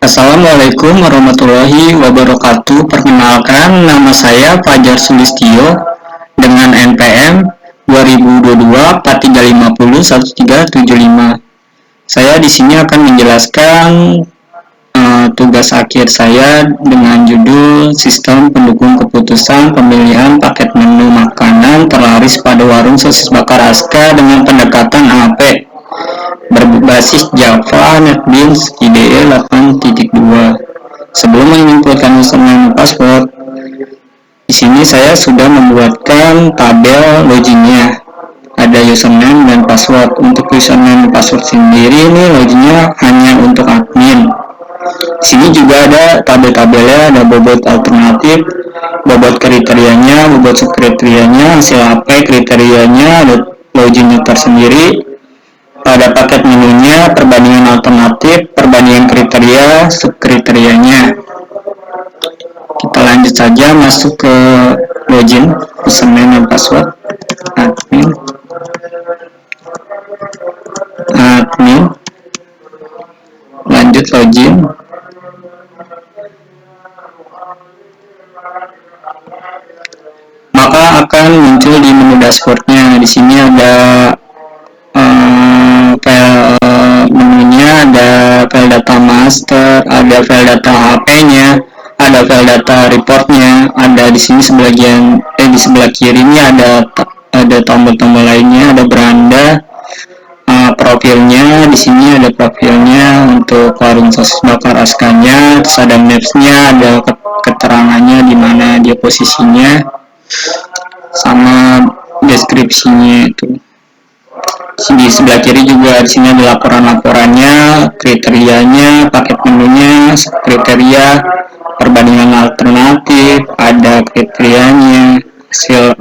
Assalamualaikum warahmatullahi wabarakatuh. Perkenalkan, nama saya Fajar Sulistyo dengan NPM 2022-4350-1375. Saya di sini akan menjelaskan tugas akhir saya dengan judul Sistem Pendukung Keputusan Pemilihan Paket Menu Makanan Terlaris pada Warung Sosis Bakar Aska dengan pendekatan AP berbasis Java NetBeans IDE 8.2. Sebelum menginputkan username password, di sini saya sudah membuatkan tabel loginnya. Ada username dan password. Untuk username dan password sendiri ini loginnya hanya untuk admin. Di sini juga ada tabel-tabelnya, ada bobot alternatif, bobot kriterianya, bobot subkriterianya, hasil AP kriterianya, ada loginnya tersendiri. Ada paket menunya, perbandingan alternatif, perbandingan kriteria, subkriterianya. Kita lanjut saja masuk ke login, username dan password. Admin. Lanjut login. Maka akan muncul di menu dashboardnya. Di sini ada menunya, ada file data master, ada file data HP-nya, ada file data reportnya, ada di sini di sebelah kirinya ada tombol-tombol lainnya, ada beranda, profilnya, di sini ada profilnya untuk warung sosis bakar askanya, terus ada maps-nya, ada keterangannya di mana dia posisinya, sama deskripsinya itu. Di sebelah kiri juga di sini ada laporan-laporannya, kriterianya, paket menunya, kriteria, perbandingan alternatif, ada kriterianya, hasil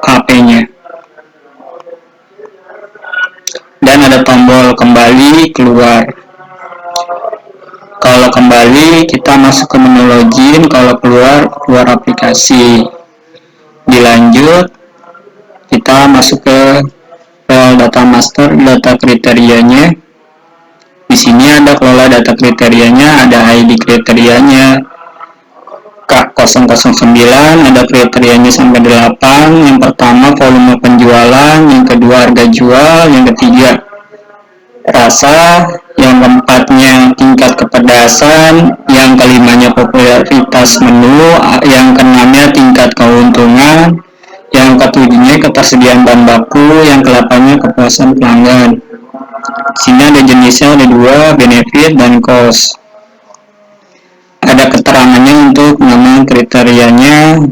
HP-nya. Dan ada tombol kembali keluar. Kalau kembali kita masuk ke menu login, kalau keluar aplikasi. Dilanjut kita masuk ke file data master, data kriterianya. Di sini ada kelola data kriterianya, ada ID kriterianya K009, ada kriterianya sampai 8. Yang pertama volume penjualan, yang kedua harga jual, yang ketiga rasa, yang keempatnya tingkat kepedasan, yang kelimanya popularitas menu, yang keenamnya tingkat keuntungan, yang ketujuhnya ketersediaan bahan baku, yang ke-8nya kepuasan pelanggan. Sini ada jenisnya, ada 2, benefit dan cost. Ada keterangannya untuk nama kriterianya.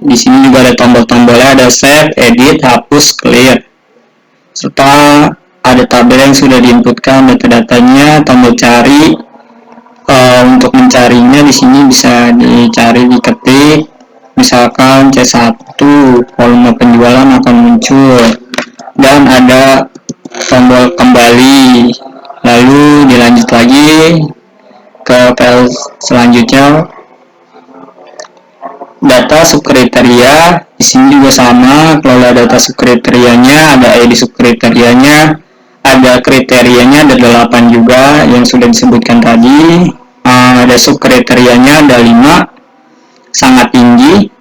Di sini juga ada tombol-tombolnya, ada save, edit, hapus, clear. Serta ada tabel yang sudah diinputkan data-datanya, tombol cari. Untuk mencarinya di sini bisa dicari, diketik. Misalkan C1, volume penjualan akan muncul, dan ada tombol kembali. Lalu dilanjut lagi ke file selanjutnya, data subkriteria. Di sini juga sama, kelola data subkriterianya, ada ID subkriterianya, ada kriterianya, ada 8 juga yang sudah disebutkan tadi. Ada subkriterianya, ada 5. Sangat tinggi,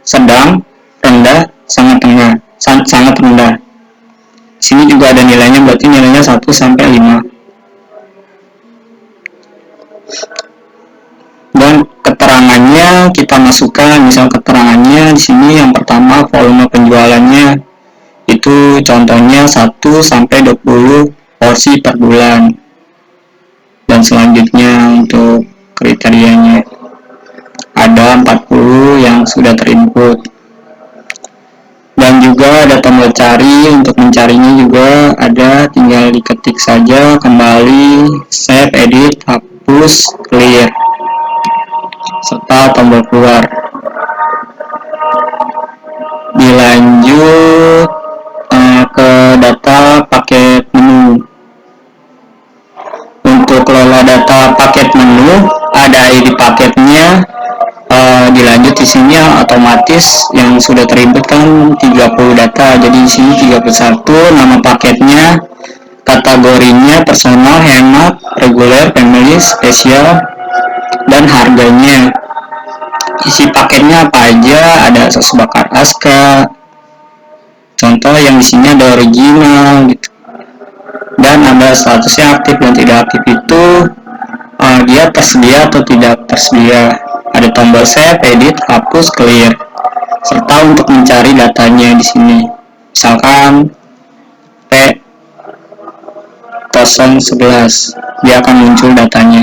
sedang, rendah, sangat rendah. Sini juga ada nilainya, berarti nilainya 1 sampai 5. Dan keterangannya kita masukkan, misal keterangannya di sini yang pertama volume penjualannya itu contohnya 1 sampai 20 porsi per bulan. Dan selanjutnya untuk kriterianya ada 40 yang sudah terinput. Dan juga ada tombol cari, untuk mencarinya juga ada, tinggal diketik saja, kembali, save, edit, hapus, clear, serta tombol keluar. Dilanjut ke data paket menu. Untuk kelola data paket menu, ada ID paketnya. Dilanjut di sini otomatis yang sudah terinput kan 30 data, jadi di sini 31, nama paketnya, kategorinya personal, hemat, reguler, family, spesial, dan harganya. Isi paketnya apa aja, ada sos bakar aska, contoh yang di sini ada original gitu. Dan ada statusnya aktif dan tidak aktif itu dia tersedia atau tidak tersedia. Ada tombol save, edit, hapus, clear. Serta untuk mencari datanya di sini. Misalkan P011, dia akan muncul datanya.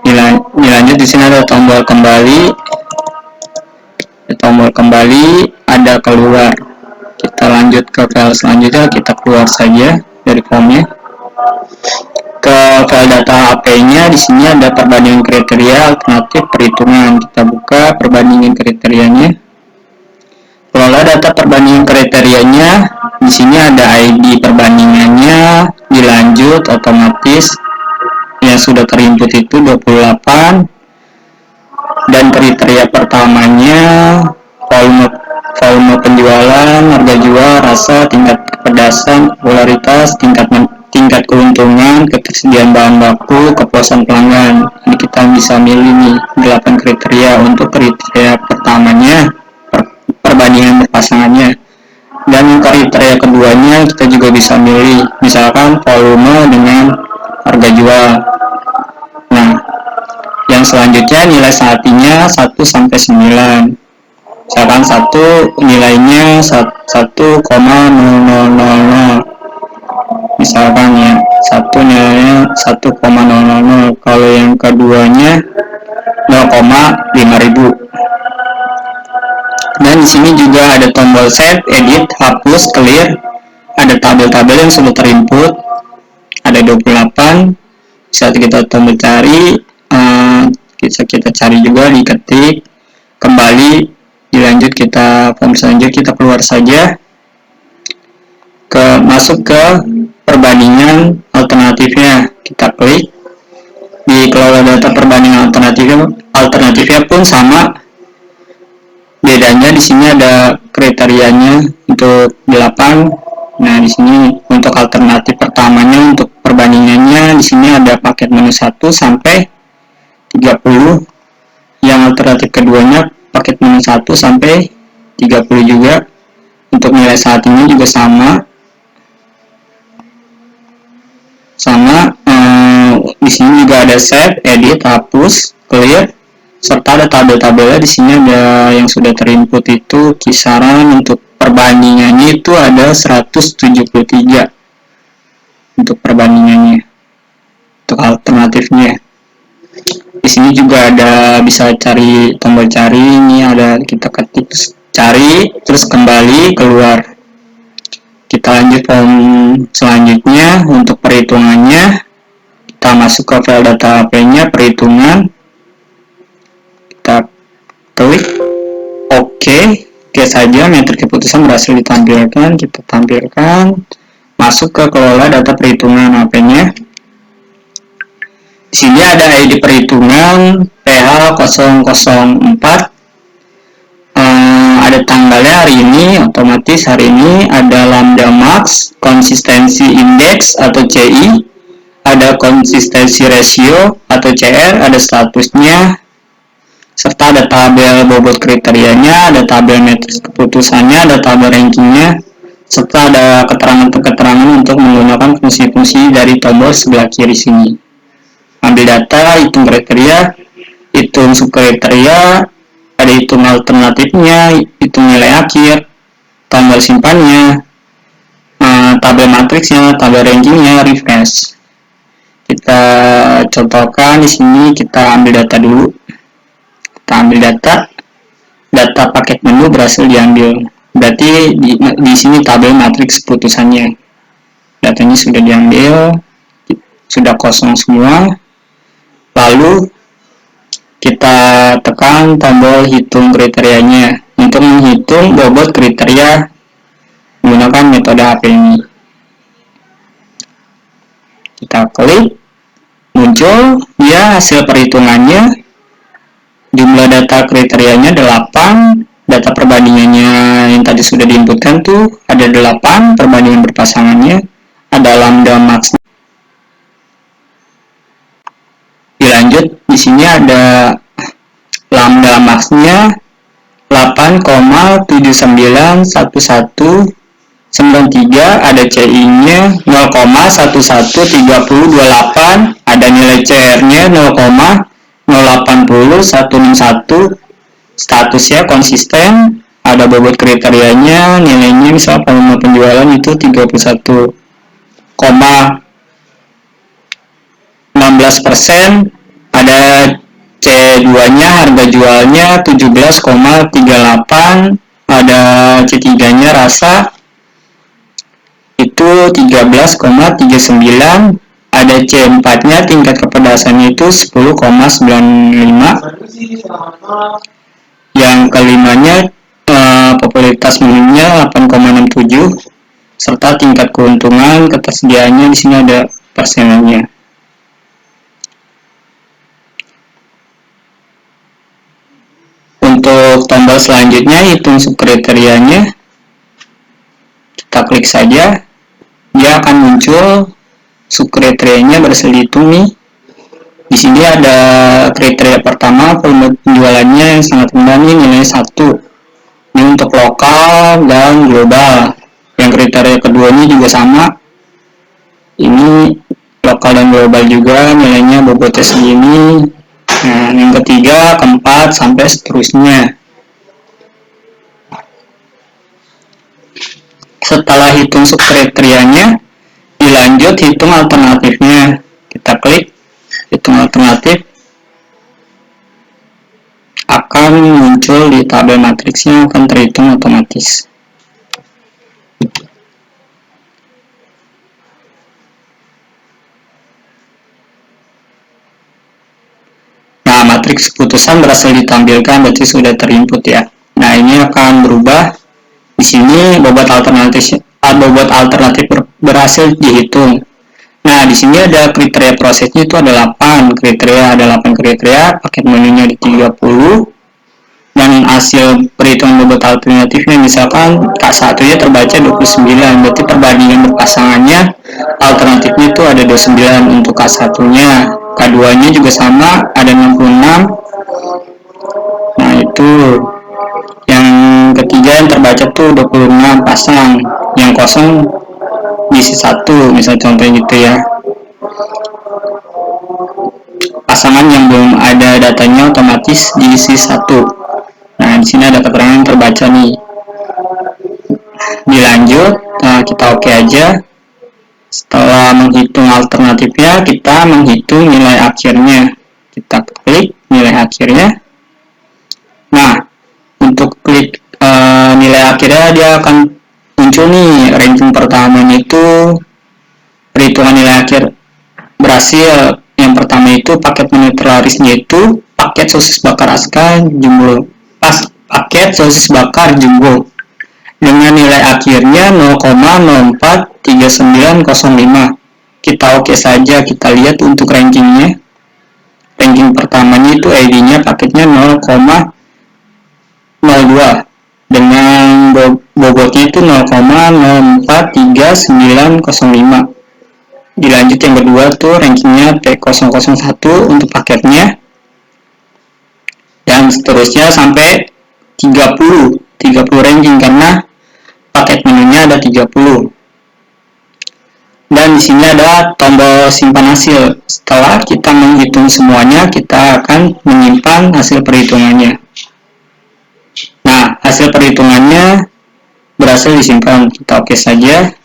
Dilanjut di sini ada tombol kembali. Ada keluar. Kita lanjut ke file selanjutnya, kita keluar saja dari formnya. Ke file data AP-nya di sini ada perbandingan kriteria, alternatif, perhitungan. Kita buka perbandingan kriterianya. Kelola data perbandingan kriterianya, di sini ada ID perbandingannya, dilanjut otomatis yang sudah terinput itu 28, dan kriteria pertamanya volume penjualan, harga jual, rasa, tingkat kepedasan, popularitas, tingkat keuntungan, ketersediaan bahan baku, kepuasan pelanggan. Ini kita bisa milih nih 8 kriteria. Untuk kriteria pertamanya perbandingan berpasangannya, dan kriteria keduanya kita juga bisa milih, misalkan volume dengan harga jual. Nah, yang selanjutnya nilai saatinya 1 sampai 9. Misalkan 1 nilainya 1,0000. Misalkan ya, 1 nilainya 1,000. Kalau yang keduanya 0,5000. Dan di sini juga ada tombol save, edit, hapus, clear. Ada tabel-tabel yang sudah terinput. Ada 28. Saat kita tombol cari, bisa kita cari juga, diketik, kembali, dilanjut kita form selanjutnya, kita keluar saja, masuk ke perbandingan alternatifnya, kita klik. Di kelola data perbandingan alternatifnya pun sama, bedanya di sini ada kriterianya untuk 8. Nah, di sini untuk alternatif pertamanya, untuk perbandingannya di sini ada paket menu 1 sampai 30. Yang alternatif keduanya paket menu 1 sampai 30 juga. Untuk nilai saat ini juga sama. Di sini juga ada save, edit, hapus, clear, serta ada tabel-tabelnya. Di sini ada yang sudah terinput itu kisaran untuk perbandingannya itu ada 173 untuk perbandingannya. Untuk alternatifnya, di sini juga ada bisa cari, tombol cari ini ada, kita ketik cari, terus kembali, keluar. Kita lanjut form selanjutnya. Untuk perhitungannya, kita masuk ke file data AP-nya, perhitungan, kita klik OK saja. Metrik keputusan berhasil ditampilkan, kita tampilkan. Masuk ke kelola data perhitungan AP-nya. Di sini ada ID perhitungan PH004. Ada tanggalnya hari ini, otomatis hari ini. Ada lambda max, konsistensi indeks atau CI, ada konsistensi ratio atau CR, ada statusnya, serta ada tabel bobot kriterianya, ada tabel matriks keputusannya, ada tabel rankingnya, serta ada keterangan-keterangan untuk menggunakan fungsi-fungsi dari tombol sebelah kiri sini. Ambil data, hitung kriteria, hitung subkriteria, ada hitung alternatifnya, hitung nilai akhir, tombol simpannya, tabel matriksnya, tabel rankingnya, refresh. Kita contohkan di sini, kita ambil data dulu. Kita ambil data paket menu berhasil diambil. Berarti di sini tabel matriks putusannya. Datanya sudah diambil, sudah kosong semua. Lalu kita tekan tombol hitung kriterianya untuk menghitung bobot kriteria menggunakan metode AP ini. Kita klik, muncul dia hasil perhitungannya. Jumlah data kriterianya 8, data perbandingannya yang tadi sudah diinputkan tuh ada 8, perbandingan berpasangannya. ada lambda max. Dilanjut, di sini ada lambda maxnya 8,791193, ada CI-nya 0,11328, ada nilai CR-nya 0,080161, statusnya konsisten, ada bobot kriterianya, nilainya misal volume penjualan itu 31,16%, ada C2-nya harga jualnya 17,38, ada C3-nya rasa itu 13,39, ada C4-nya tingkat kepedasannya itu 10,95, yang kelimanya popularitas minimnya 8,67, serta tingkat keuntungan ketersediaannya di sini ada persenannya. Untuk tombol selanjutnya hitung subkriterianya, kita klik saja, dia akan muncul subkriterianya berhasil dihitung nih. Di sini ada kriteria pertama, volume penjualannya yang sangat rendah nih, nilai 1. Ini untuk lokal dan global. Yang kriteria keduanya juga sama. Ini lokal dan global juga, nilainya bobotnya segini. Nah, yang ketiga, keempat, sampai seterusnya. Setelah hitung subkriterianya, dilanjut hitung alternatifnya. Kita klik hitung alternatif, akan muncul di tabel matriksnya, akan terhitung otomatis. Nah, matriks keputusan berhasil ditampilkan, berarti sudah terinput ya. Nah, ini akan berubah. Di sini bobot alternatif berhasil dihitung. Nah, di sini ada kriteria prosesnya itu ada 8 kriteria, paket menunya di 30, dan hasil perhitungan bobot alternatifnya misalkan K1-nya terbaca 29, berarti perbandingan berpasangannya alternatifnya itu ada 29 untuk K1-nya, K2-nya juga sama ada 66. Nah, itu yang ketiga yang terbaca tuh 26 pasang, yang kosong diisi 1, misal contohnya gitu ya. Pasangan yang belum ada datanya otomatis diisi 1. Nah, di sini ada keterangan yang terbaca nih. Dilanjut, nah kita oke aja. Setelah menghitung alternatifnya, kita menghitung nilai akhirnya. Kita klik nilai akhirnya. Nah, untuk klik nilai akhirnya dia akan muncul nih ranking pertamanya itu perhitungan nilai akhir berhasil. Yang pertama itu paket menu terlarisnya itu paket sosis bakar Aska jumbo, paket sosis bakar jumbo dengan nilai akhirnya 0,043905. Kita oke saja, kita lihat untuk rankingnya. Ranking pertamanya itu ID-nya paketnya 0,02 dengan bobotnya itu 0,043905. Dilanjut yang kedua tuh rankingnya T001 untuk paketnya, dan seterusnya sampai 30 ranking karena paket menunya ada 30. Dan di sini ada tombol simpan hasil. Setelah kita menghitung semuanya, kita akan menyimpan hasil perhitungannya. Nah, hasil perhitungannya berhasil disimpan. Kita oke saja.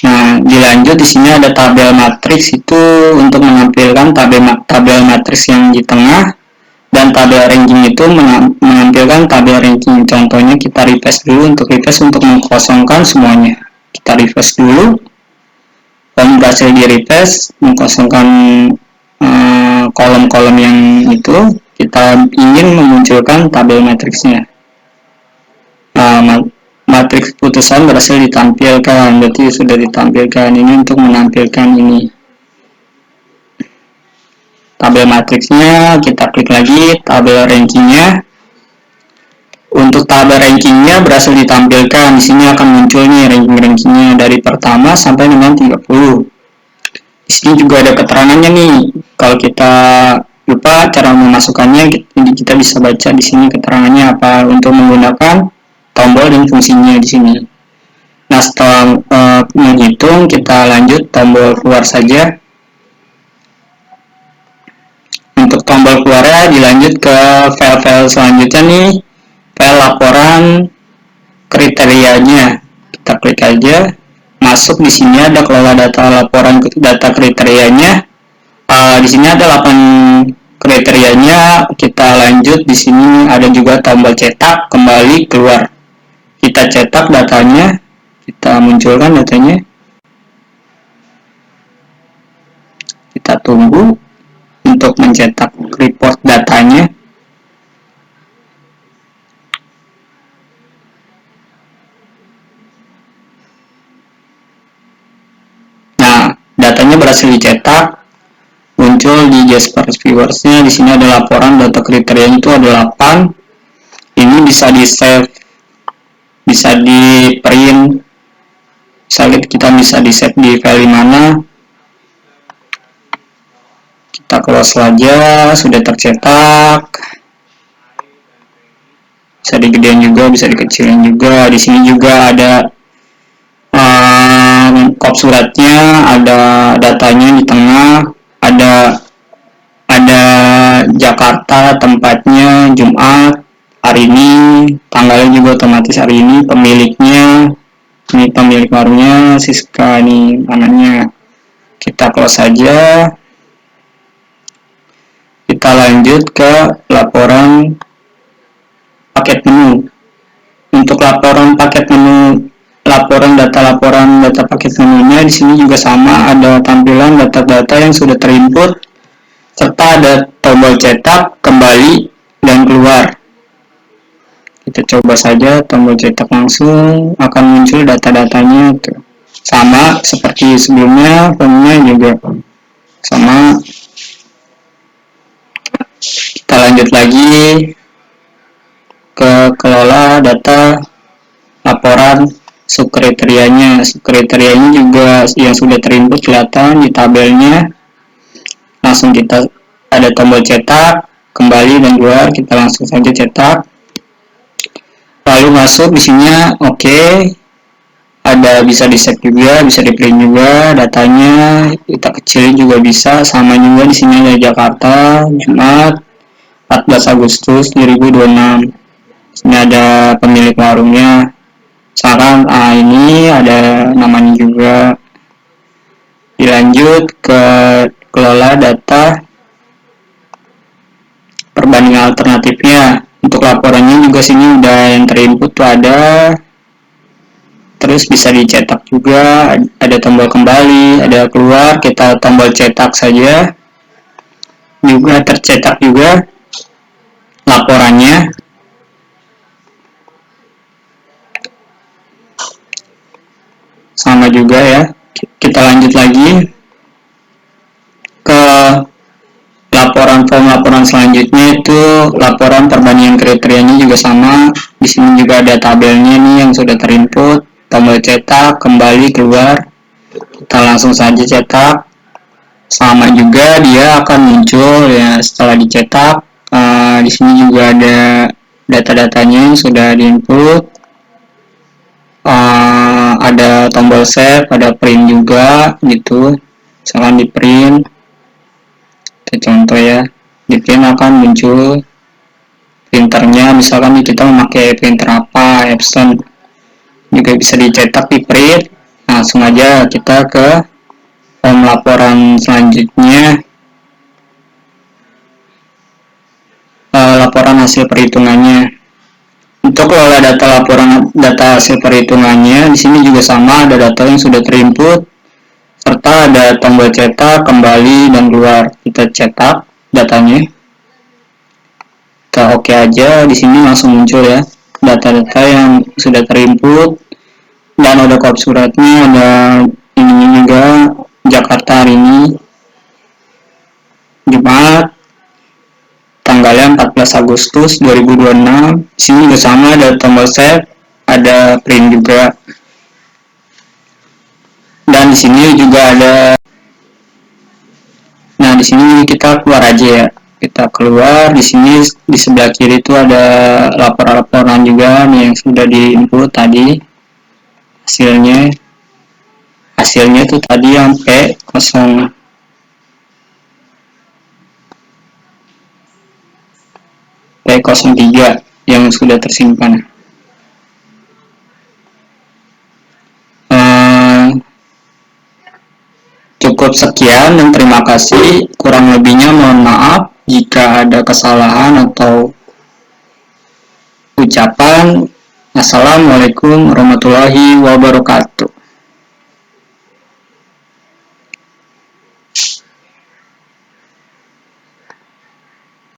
Nah, dilanjut di sini ada tabel matriks itu untuk menampilkan tabel matriks yang di tengah, dan tabel ranking itu menampilkan tabel ranking. Contohnya kita refresh dulu, untuk mengkosongkan semuanya. Kita refresh dulu. Dan berhasil di refresh, mengkosongkan kolom-kolom yang itu. Kita ingin memunculkan tabel matriksnya. Matriks keputusan berhasil ditampilkan, berarti sudah ditampilkan. Ini untuk menampilkan ini tabel matriksnya. Kita klik lagi tabel rankingnya. Untuk tabel rankingnya berhasil ditampilkan. Di sini akan muncul nih ranking-rankingnya dari pertama sampai dengan 30. Di sini juga ada keterangannya nih. Kalau kita lupa cara memasukkannya, kita bisa baca di sini keterangannya apa untuk menggunakan tombol dan fungsinya di sini. Nah, setelah menghitung, kita lanjut tombol keluar saja. Untuk tombol keluarnya dilanjut ke file-file selanjutnya nih, file laporan kriterianya. Kita klik aja, masuk. Di sini ada kelola data laporan data kriterianya. Di sini ada 8 kriterianya. Kita lanjut. Di sini ada juga tombol cetak, kembali, keluar. Kita cetak datanya, kita munculkan datanya. Kita tunggu untuk mencetak report datanya. Nah, datanya berhasil dicetak, muncul di Jasper Viewers-nya. Di sini ada laporan data kriteria itu ada 8. Ini bisa di save, bisa di print. Misalnya kita bisa di save di file mana. Kita close saja, sudah tercetak. Bisa digedein juga, bisa dikecilin juga. Di sini juga ada kop suratnya, ada datanya di tengah, ada Jakarta tempatnya, Jumat, hari ini, tanggalnya juga otomatis hari ini, pemiliknya, ini pemilik warungnya, Siska, ini namanya. Kita close saja. Kita lanjut ke laporan paket menu. Untuk laporan paket menu, laporan data paket menunya di sini juga sama, ada tampilan data-data yang sudah terinput serta ada tombol cetak, kembali, dan keluar. Kita coba saja tombol cetak, langsung akan muncul data-datanya. Sama seperti sebelumnya, formnya juga sama. Kita lanjut lagi ke kelola data laporan subkriterianya. Subkriterianya juga yang sudah terinput kelihatan di tabelnya. Langsung kita ada tombol cetak, kembali, dan keluar. Kita langsung saja cetak. Lalu masuk di sini, oke. Ada bisa di save juga, bisa di print juga datanya. Kita kecilin juga bisa. Sama juga di sini ada Jakarta, Jumat, 14 Agustus 2026. Ini ada pemilik warungnya. Sekarang ini ada namanya juga. Dilanjut ke kelola data perbandingan alternatifnya. Untuk laporannya juga sini udah yang terinput tuh ada. Terus bisa dicetak juga, ada tombol kembali, ada keluar. Kita tombol cetak saja. Juga tercetak juga laporannya. Sama juga ya. Kita lanjut lagi ke laporan selanjutnya, itu laporan perbandingan kriterianya juga sama. Di sini juga ada tabelnya nih yang sudah terinput, tombol cetak, kembali, keluar. Kita langsung saja cetak. Sama juga dia akan muncul ya setelah dicetak. Di sini juga ada data-datanya yang sudah diinput. Ada tombol save, ada print juga gitu. Misalkan di print, kita contoh ya, di print akan muncul printernya. Misalkan kita memakai printer apa, Epson, juga bisa dicetak di print. Langsung aja kita ke form laporan selanjutnya, laporan hasil perhitungannya. Untuk kelola data hasil perhitungannya, di sini juga sama, ada data yang sudah terinput serta ada tombol cetak, kembali, dan keluar. Kita cetak datanya. Kita oke aja. Di sini langsung muncul ya data-data yang sudah terinput, dan ada kop suratnya, ada ini juga, Jakarta hari ini, Jumat, tanggalnya 14 14 Agustus 2026. Di sini juga sama, ada tombol save, ada print juga. Dan di sini juga ada. Nah, di sini kita keluar aja ya. Kita keluar, di sini di sebelah kiri itu ada laporan-laporan juga nih yang sudah di-input tadi. Hasilnya tuh tadi yang P03 yang sudah tersimpan. Cukup sekian dan terima kasih. Kurang lebihnya mohon maaf jika ada kesalahan atau ucapan. Assalamualaikum warahmatullahi wabarakatuh.